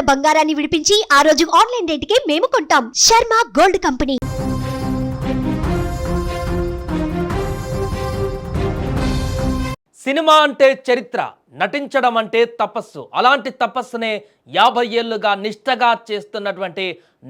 బంగారాన్ని విడిపించి ఆ రోజు ఆన్లైన్ రేటుకే మేము కొంటాం. Sharma gold company. సినిమా అంటే చరిత్ర, నటించడం అంటే తపస్సు. అలాంటి తపస్సునే 50 ఏళ్లుగా నిష్ఠగా చేస్తున్నటువంటి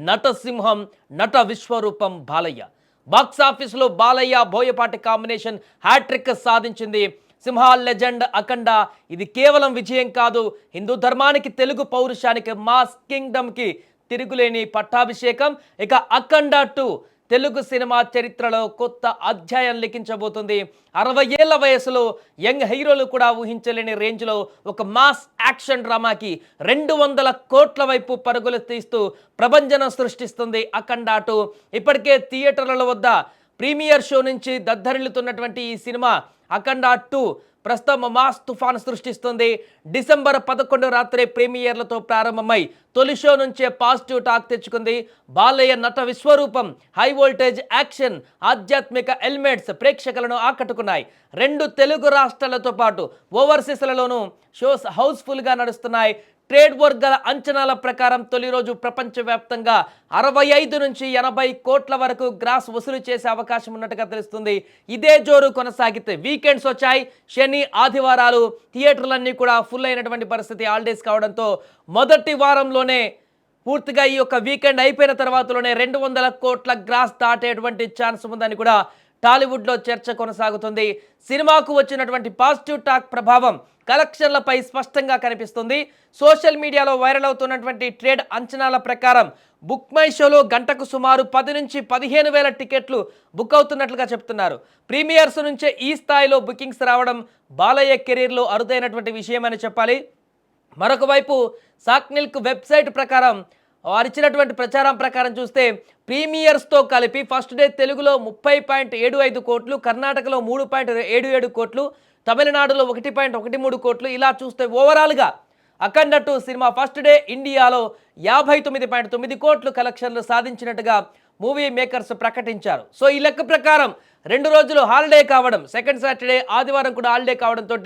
నటసింహం, నట విశ్వరూపం బాలయ్య. బాక్సాఫీసులో బాలయ్య బోయపాటి కాంబినేషన్ హ్యాట్రిక్ సాధించింది. సింహ లెజెండ్ అఖండ ఇది కేవలం విజయం కాదు, హిందూ ధర్మానికి, తెలుగు పౌరుషానికి, మాస్ కింగ్డమ్కి తిరుగులేని పట్టాభిషేకం. ఇక అఖండ 2 తెలుగు సినిమా చరిత్రలో కొత్త అధ్యాయం లిఖించబోతుంది. 60 ఏళ్ల వయసులో యంగ్ హీరోలు కూడా ఊహించలేని రేంజ్లో ఒక మాస్ యాక్షన్ డ్రామాకి 200 కోట్ల వైపు పరుగులు తీస్తూ ప్రభంజనం సృష్టిస్తుంది అఖండ 2. ఇప్పటికే థియేటర్ల వద్ద ప్రీమియర్ షో నుంచి దద్దరిల్లుతున్నటువంటి ఈ సినిమా అఖండ 2 ప్రస్తుతం మాస్ తుఫాన్ సృష్టిస్తుంది. డిసెంబర్ 11 రాత్రి ప్రీమియర్లతో ప్రారంభమై తొలి షో నుంచే పాజిటివ్ టాక్ తెచ్చుకుంది. బాలయ్య నట విశ్వరూపం, హై వోల్టేజ్ యాక్షన్, ఆధ్యాత్మిక ఎలిమెంట్స్ ప్రేక్షకులను ఆకట్టుకున్నాయి. 2 తెలుగు రాష్ట్రాలతో పాటు ఓవర్సీస్లలోనూ షోస్ హౌస్ఫుల్గా నడుస్తున్నాయి. ట్రేడ్ వర్గాల అంచనాల ప్రకారం తొలి రోజు ప్రపంచవ్యాప్తంగా 65 నుంచి 80 కోట్ల వరకు గ్రాస్ వసూలు చేసే అవకాశం ఉన్నట్టుగా తెలుస్తుంది. ఇదే జోరు కొనసాగితే వీకెండ్స్ వచ్చాయి. శని, ఆదివారాలు థియేటర్లన్నీ కూడా ఫుల్ అయినటువంటి పరిస్థితి, హాలిడేస్ కావడంతో మొదటి వారంలోనే పూర్తిగా ఈ యొక్క వీకెండ్ అయిపోయిన తర్వాతలోనే 200 కోట్ల గ్రాస్ దాటేటువంటి ఛాన్స్ ఉందని కూడా టాలీవుడ్లో చర్చ కొనసాగుతుంది. సినిమాకు వచ్చినటువంటి పాజిటివ్ టాక్ ప్రభావం కలెక్షన్లపై స్పష్టంగా కనిపిస్తుంది. సోషల్ మీడియాలో వైరల్ అవుతున్నటువంటి ట్రేడ్ అంచనాల ప్రకారం బుక్ మై షోలో గంటకు సుమారు 10 నుంచి 15 వేల టికెట్లు బుక్ అవుతున్నట్లుగా చెప్తున్నారు. ప్రీమియర్స్ నుంచే ఈ స్థాయిలో బుకింగ్స్ రావడం బాలయ్య కెరీర్లో అరుదైనటువంటి విషయం అని చెప్పాలి. మరొక వైపు సాక్నిల్క్ వెబ్సైట్ ప్రకారం వారిచ్చినటువంటి ప్రచారం ప్రకారం చూస్తే ప్రీమియర్స్తో కలిపి ఫస్ట్ డే తెలుగులో 30.75 కోట్లు, కర్ణాటకలో 3.77 కోట్లు, తమిళనాడులో 1.13 కోట్లు. ఇలా చూస్తే ఓవరాల్గా అఖండ 2 సినిమా ఫస్ట్ డే ఇండియాలో 59.9 కోట్లు కలెక్షన్లు సాధించినట్టుగా మూవీ మేకర్స్ ప్రకటించారు. సో ఈ లెక్క ప్రకారం 2 రోజులు హాలిడే కావడం, సెకండ్ సాటర్డే ఆదివారం కూడా హాలిడే కావడంతో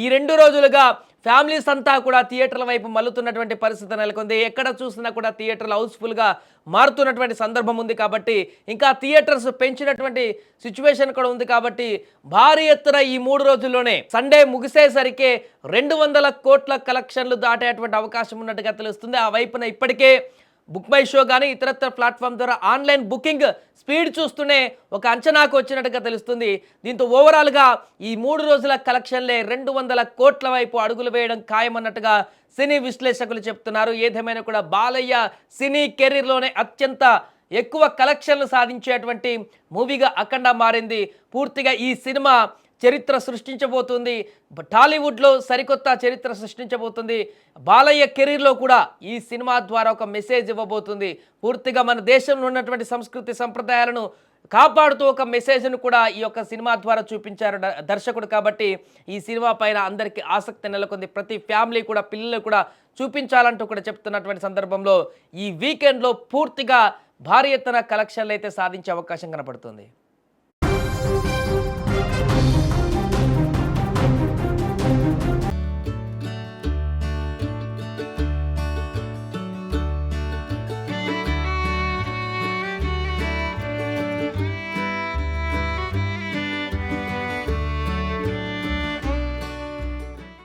ఈ 2 రోజులుగా ఫ్యామిలీస్ అంతా కూడా థియేటర్ల వైపు మల్లుతున్నటువంటి పరిస్థితి నెలకొంది. ఎక్కడ చూసినా కూడా థియేటర్లు హౌస్ఫుల్గా మారుతున్నటువంటి సందర్భం ఉంది. కాబట్టి ఇంకా థియేటర్స్ పెంచినటువంటి సిచ్యువేషన్ కూడా ఉంది. కాబట్టి భారీ ఎత్తున ఈ 3 రోజుల్లోనే సండే ముగిసేసరికి 200 కోట్ల కలెక్షన్లు దాటేటువంటి అవకాశం ఉన్నట్టుగా తెలుస్తుంది. ఆ వైపున ఇప్పటికే బుక్ మై షో కానీ ఇతరత్ర ప్లాట్ఫామ్ ద్వారా ఆన్లైన్ బుకింగ్ స్పీడ్ చూస్తూనే ఒక అంచనాకు వచ్చినట్టుగా తెలుస్తుంది. దీంతో ఓవరాల్గా ఈ 3 రోజుల కలెక్షన్లే 200 కోట్ల వైపు అడుగులు వేయడం ఖాయమన్నట్టుగా సినీ విశ్లేషకులు చెప్తున్నారు. ఏదేమైనా కూడా బాలయ్య సినీ కెరీర్లోనే అత్యంత ఎక్కువ కలెక్షన్లు సాధించేటువంటి మూవీగా అఖండ మారింది. పూర్తిగా ఈ సినిమా చరిత్ర సృష్టించబోతుంది. టాలీవుడ్లో సరికొత్త చరిత్ర సృష్టించబోతుంది. బాలయ్య కెరీర్లో కూడా ఈ సినిమా ద్వారా ఒక మెసేజ్ ఇవ్వబోతుంది. పూర్తిగా మన దేశంలో ఉన్నటువంటి సంస్కృతి సంప్రదాయాలను కాపాడుతూ ఒక మెసేజ్ను కూడా ఈ యొక్క సినిమా ద్వారా చూపించారు దర్శకుడు. కాబట్టి ఈ సినిమా పైన అందరికీ ఆసక్తి నెలకొంది. ప్రతి ఫ్యామిలీ కూడా, పిల్లలు కూడా చూపించాలంటూ కూడా చెప్తున్నటువంటి సందర్భంలో ఈ వీకెండ్లో పూర్తిగా భారీ ఎత్తున కలెక్షన్లు అయితే సాధించే అవకాశం కనపడుతుంది.